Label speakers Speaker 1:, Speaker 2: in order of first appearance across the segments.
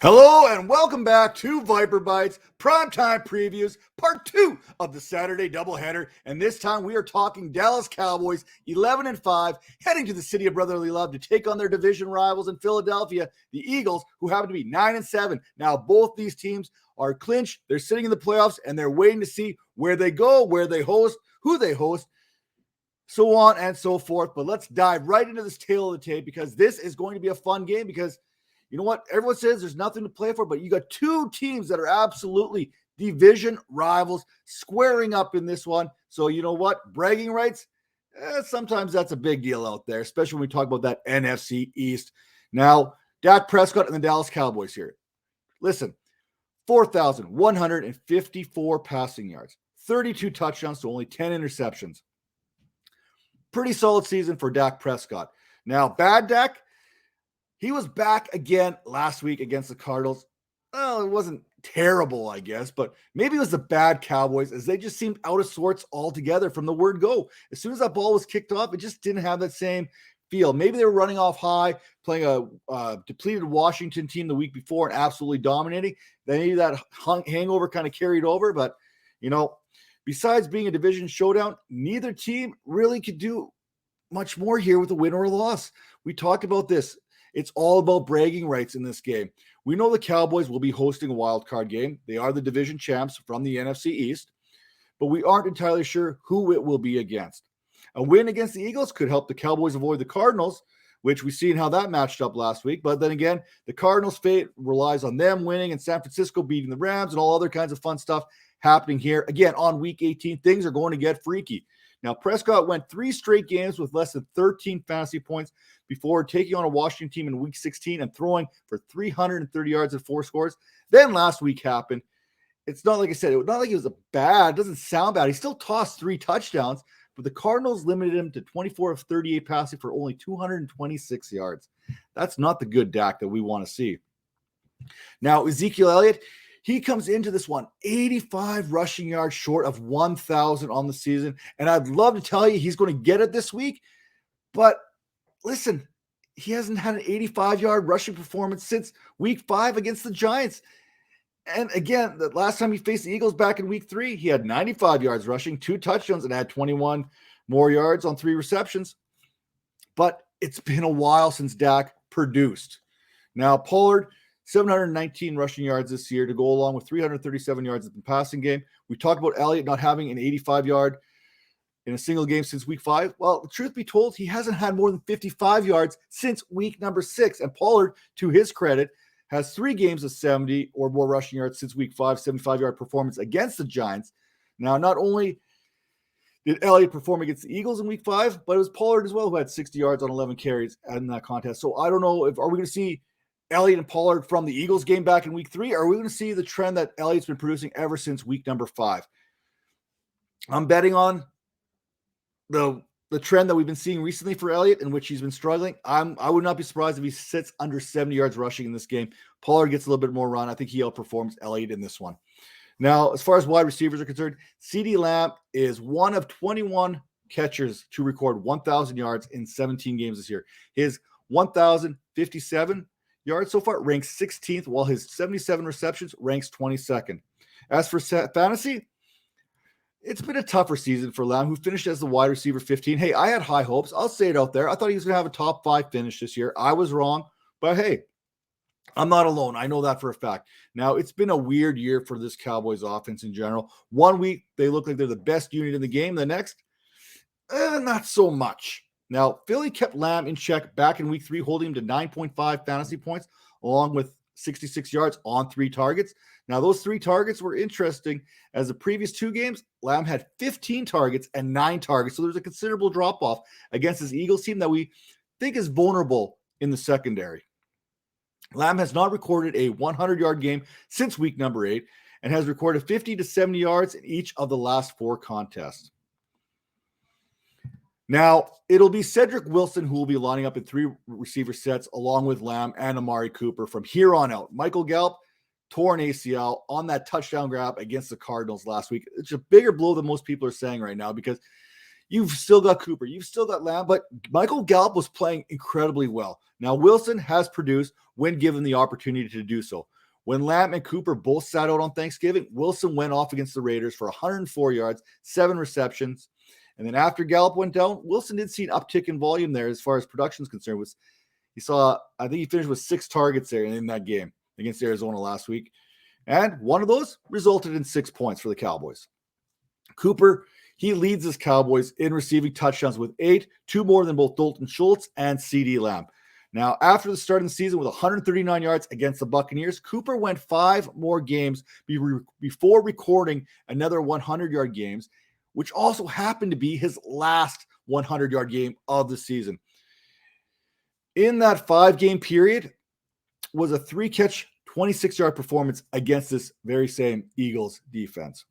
Speaker 1: Hello and welcome back to Viper Bites Primetime Previews, part 2 of the Saturday doubleheader. And this time we are talking Dallas Cowboys, 11-5, heading to the city of brotherly love to take on their division rivals in Philadelphia, the Eagles, who happen to be 9-7. Now, both these teams are clinched. They're sitting in the playoffs and they're waiting to see where they go, where they host, who they host, so on and so forth. But let's dive right into this tail of the tape because this is going to be a fun game because you know what? Everyone says there's nothing to play for, but you got two teams that are absolutely division rivals squaring up in this one. So you know what? Bragging rights, sometimes that's a big deal out there, especially when we talk about that NFC East. Now, Dak Prescott and the Dallas Cowboys here. Listen, 4,154 passing yards, 32 touchdowns to only 10 interceptions. Pretty solid season for Dak Prescott. Now, bad Dak, he was back again last week against the Cardinals. Well, it wasn't terrible, I guess, but maybe it was the bad Cowboys as they just seemed out of sorts altogether from the word go. As soon as that ball was kicked off, it just didn't have that same feel. Maybe they were running off high, playing a depleted Washington team the week before and absolutely dominating. Then maybe that hangover kind of carried over, but, you know, besides being a division showdown, neither team really could do much more here with a win or a loss. We talked about this. It's all about bragging rights in this game. We know the Cowboys will be hosting a wild card game. They are the division champs from the NFC East, but we aren't entirely sure who it will be against. A win against the Eagles could help the Cowboys avoid the Cardinals, which we've seen how that matched up last week. But then again, the Cardinals' fate relies on them winning and San Francisco beating the Rams and all other kinds of fun stuff happening here. Again, on week 18, things are going to get freaky. Now, Prescott went 3 straight games with less than 13 fantasy points before taking on a Washington team in week 16 and throwing for 330 yards and 4 scores. Then last week happened. It's not like I said, it's not like it was it doesn't sound bad. He still tossed 3 touchdowns, but the Cardinals limited him to 24 of 38 passing for only 226 yards. That's not the good Dak that we want to see. Now, Ezekiel Elliott, he comes into this one 85 rushing yards short of 1,000 on the season. And I'd love to tell you he's going to get it this week. But listen, he hasn't had an 85-yard rushing performance since week 5 against the Giants. And again, the last time he faced the Eagles back in week 3, he had 95 yards rushing, 2 touchdowns, and had 21 more yards on 3 receptions. But it's been a while since Dak produced. Now, Pollard, 719 rushing yards this year to go along with 337 yards in the passing game. We talked about Elliott not having an 85-yard in a single game since week 5. Well, the truth be told, he hasn't had more than 55 yards since week number 6. And Pollard, to his credit, has 3 games of 70 or more rushing yards since week 5, 75-yard performance against the Giants. Now, not only did Elliott perform against the Eagles in week 5, but it was Pollard as well who had 60 yards on 11 carries in that contest. So I don't know if are we going to see Elliott and Pollard from the Eagles game back in week 3, or are we going to see the trend that Elliott's been producing ever since week number 5? I'm betting on the trend that we've been seeing recently for Elliott, in which he's been struggling. I would not be surprised if he sits under 70 yards rushing in this game. Pollard gets a little bit more run. I think he outperforms Elliott in this one. Now, as far as wide receivers are concerned, CeeDee Lamb is one of 21 catchers to record 1,000 yards in 17 games this year. His 1,057 yards so far ranks 16th, while his 77 receptions ranks 22nd. As for fantasy, it's been a tougher season for Lamb, who finished as the wide receiver 15. Hey, I had high hopes. I'll say it out there. I thought he was going to have a top 5 finish this year. I was wrong, but hey, I'm not alone. I know that for a fact. Now, it's been a weird year for this Cowboys offense in general. One week, they look like they're the best unit in the game. The next, not so much. Now, Philly kept Lamb in check back in week 3, holding him to 9.5 fantasy points, along with 66 yards on 3 targets. Now, those 3 targets were interesting, as the previous 2 games, Lamb had 15 targets and 9 targets. So there's a considerable drop-off against this Eagles team that we think is vulnerable in the secondary. Lamb has not recorded a 100-yard game since week number 8 and has recorded 50 to 70 yards in each of the last 4 contests. Now, it'll be Cedric Wilson who will be lining up in 3 receiver sets along with Lamb and Amari Cooper from here on out. Michael Gallup tore an ACL on that touchdown grab against the Cardinals last week. It's a bigger blow than most people are saying right now because you've still got Cooper, you've still got Lamb, but Michael Gallup was playing incredibly well. Now, Wilson has produced when given the opportunity to do so. When Lamb and Cooper both sat out on Thanksgiving, Wilson went off against the Raiders for 104 yards, 7 receptions. And then after Gallup went down, Wilson did see an uptick in volume there as far as production is concerned. I think he finished with 6 targets there in that game against Arizona last week. And one of those resulted in 6 points for the Cowboys. Cooper, he leads his Cowboys in receiving touchdowns with 8, 2 more than both Dalton Schultz and CeeDee Lamb. Now, after the start of the season with 139 yards against the Buccaneers, Cooper went 5 more games before recording another 100-yard games, which also happened to be his last 100-yard game of the season. In that 5-game period was a 3-catch, 26-yard performance against this very same Eagles defense.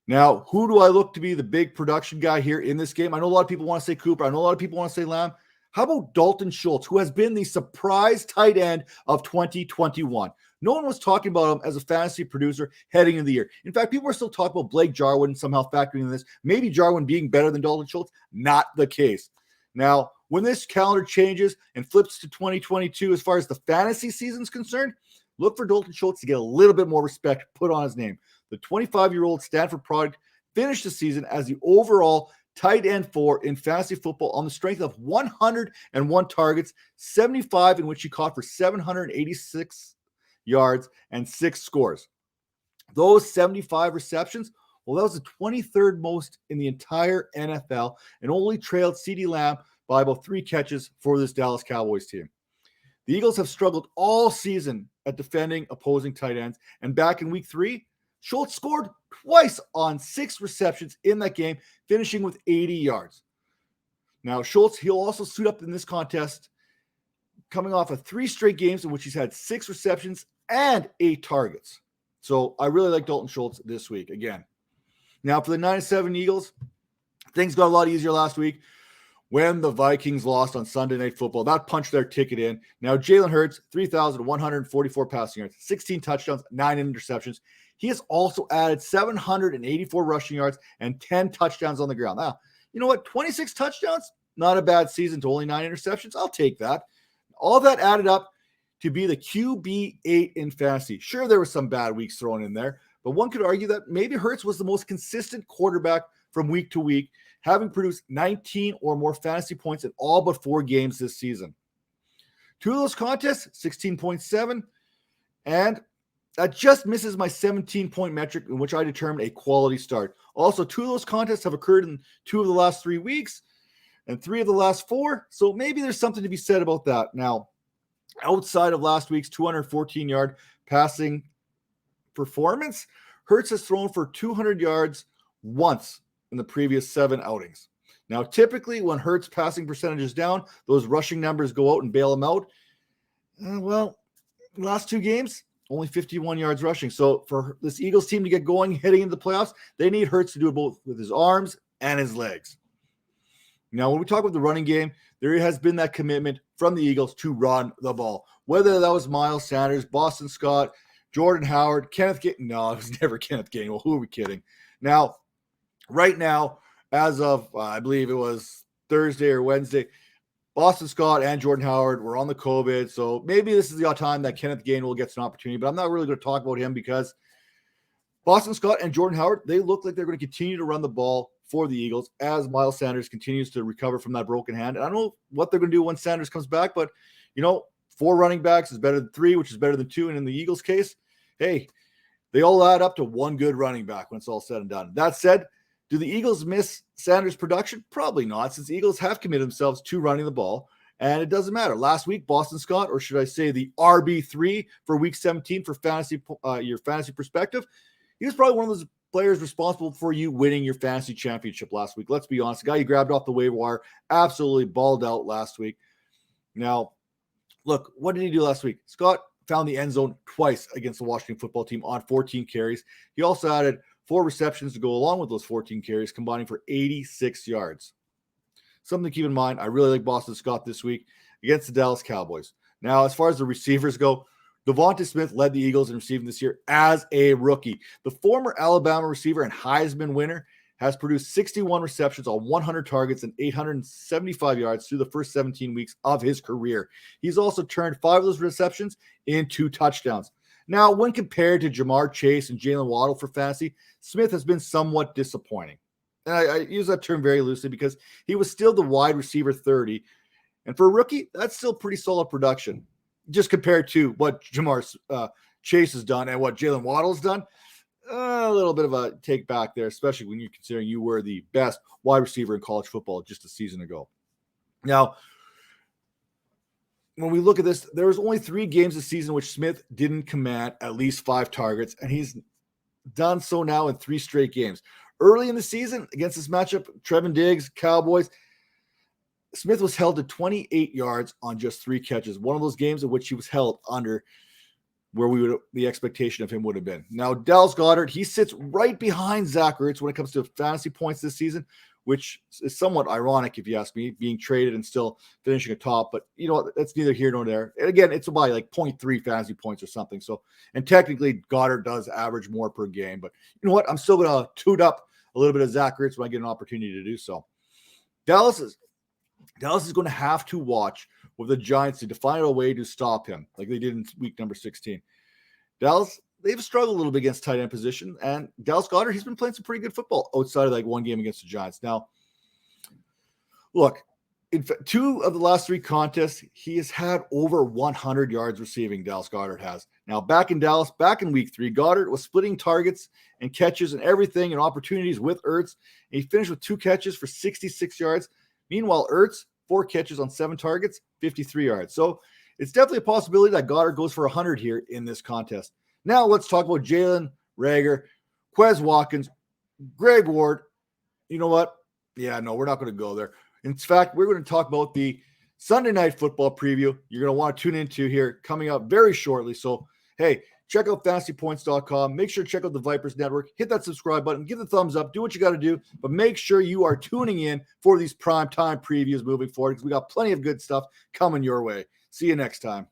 Speaker 1: Now, who do I look to be the big production guy here in this game? I know a lot of people want to say Cooper. I know a lot of people want to say Lamb. How about Dalton Schultz, who has been the surprise tight end of 2021? No one was talking about him as a fantasy producer heading into the year. In fact, people are still talking about Blake Jarwin somehow factoring in this. Maybe Jarwin being better than Dalton Schultz. Not the case. Now, when this calendar changes and flips to 2022 as far as the fantasy season is concerned, look for Dalton Schultz to get a little bit more respect put on his name. The 25-year-old Stanford product finished the season as the overall tight end 4 in fantasy football on the strength of 101 targets, 75 in which he caught for 786 yards and 6 scores. Those 75 receptions, well, that was the 23rd most in the entire NFL and only trailed CeeDee Lamb by about 3 catches for this Dallas Cowboys team. The Eagles have struggled all season at defending opposing tight ends, and back in week 3, Schultz scored twice on 6 receptions in that game, finishing with 80 yards. Now, Schultz, he'll also suit up in this contest, coming off of 3 straight games in which he's had 6 receptions and 8 targets. So I really like Dalton Schultz this week again. Now, for the 9-7 Eagles, things got a lot easier last week when the Vikings lost on Sunday Night Football. That punched their ticket in. Now, Jalen Hurts, 3,144 passing yards, 16 touchdowns, 9 interceptions. He has also added 784 rushing yards and 10 touchdowns on the ground. Now, you know what? 26 touchdowns, not a bad season to only 9 interceptions. I'll take that. All that added up to be the QB8 in fantasy. Sure, there were some bad weeks thrown in there, but one could argue that maybe Hurts was the most consistent quarterback from week to week, having produced 19 or more fantasy points in all but 4 games this season. 2 of those contests, 16.7, and that just misses my 17-point metric in which I determined a quality start. Also, 2 of those contests have occurred in 2 of the last 3 weeks and 3 of the last 4. So maybe there's something to be said about that. Now, outside of last week's 214-yard passing performance, Hurts has thrown for 200 yards once in the previous 7 outings. Now, typically when Hurts' passing percentage is down, those rushing numbers go out and bail him out. Last 2 games, only 51 yards rushing. So for this Eagles team to get going heading into the playoffs, they need Hurts to do it both with his arms and his legs. Now, when we talk about the running game, there has been that commitment from the Eagles to run the ball. Whether that was Miles Sanders, Boston Scott, Jordan Howard, Kenneth Gainwell. No, it was never Kenneth Gainwell. Who are we kidding? Now, right now, as of, I believe it was Thursday or Wednesday, Boston Scott and Jordan Howard were on the COVID, so maybe this is the time that Kenneth Gainwell gets an opportunity, but I'm not really going to talk about him because Boston Scott and Jordan Howard, they look like they're going to continue to run the ball for the Eagles as Miles Sanders continues to recover from that broken hand. And I don't know what they're going to do when Sanders comes back, but, 4 running backs is better than 3, which is better than 2, and in the Eagles' case, hey, they all add up to 1 good running back when it's all said and done. That said, do the Eagles miss Sanders' production? Probably not, since the Eagles have committed themselves to running the ball, and it doesn't matter. Last week, Boston Scott, or should I say the RB3 for Week 17 for your fantasy perspective, he was probably one of those players responsible for you winning your fantasy championship last week. Let's be honest. The guy you grabbed off the waiver wire absolutely balled out last week. Now, look, what did he do last week? Scott found the end zone twice against the Washington football team on 14 carries. He also added 4 receptions to go along with those 14 carries, combining for 86 yards. Something to keep in mind, I really like Boston Scott this week against the Dallas Cowboys. Now, as far as the receivers go, Devonta Smith led the Eagles in receiving this year as a rookie. The former Alabama receiver and Heisman winner has produced 61 receptions on 100 targets and 875 yards through the first 17 weeks of his career. He's also turned 5 of those receptions into touchdowns. Now, when compared to Jamar Chase and Jalen Waddle for fantasy, Smith has been somewhat disappointing. And I use that term very loosely because he was still the wide receiver 30. And for a rookie, that's still pretty solid production. Just compared to what Jamar Chase has done and what Jalen Waddle's done, a little bit of a take back there, especially when you're considering you were the best wide receiver in college football just a season ago. Now, when we look at this, there was only 3 games this season in which Smith didn't command at least 5 targets, and he's done so now in 3 straight games. Early in the season, against this matchup, Trevin Diggs, Cowboys, Smith was held to 28 yards on just 3 catches. One of those games in which he was held under where the expectation of him would have been. Now, Dallas Goddard, he sits right behind Zach Ertz when it comes to fantasy points this season, which is somewhat ironic if you ask me, being traded and still finishing atop. But you know what? That's neither here nor there. And again, it's by like 0.3 fantasy points or something. So, and technically Goddard does average more per game. But you know what? I'm still going to toot up a little bit of Zach Ertz when I get an opportunity to do so. Dallas is going to have to watch with the Giants to find a way to stop him, like they did in week number 16. Dallas, they've struggled a little bit against tight end position, and Dallas Goddard, he's been playing some pretty good football outside of like one game against the Giants. Now, look, in 2 of the last 3 contests, he has had over 100 yards receiving. Dallas Goddard has. Now, back in Dallas, back in week 3, Goddard was splitting targets and catches and everything and opportunities with Ertz, and he finished with 2 catches for 66 yards. Meanwhile, Ertz, 4 catches on 7 targets, 53 yards. So it's definitely a possibility that Goddard goes for 100 here in this contest. Now let's talk about Jalen Reagor, Quez Watkins, Greg Ward. You know what? Yeah, no, we're not going to go there. In fact, we're going to talk about the Sunday Night Football preview you're going to want to tune into here coming up very shortly. So, hey, check out fantasypoints.com. Make sure to check out the Vipers Network. Hit that subscribe button. Give the thumbs up. Do what you got to do. But make sure you are tuning in for these primetime previews moving forward because we got plenty of good stuff coming your way. See you next time.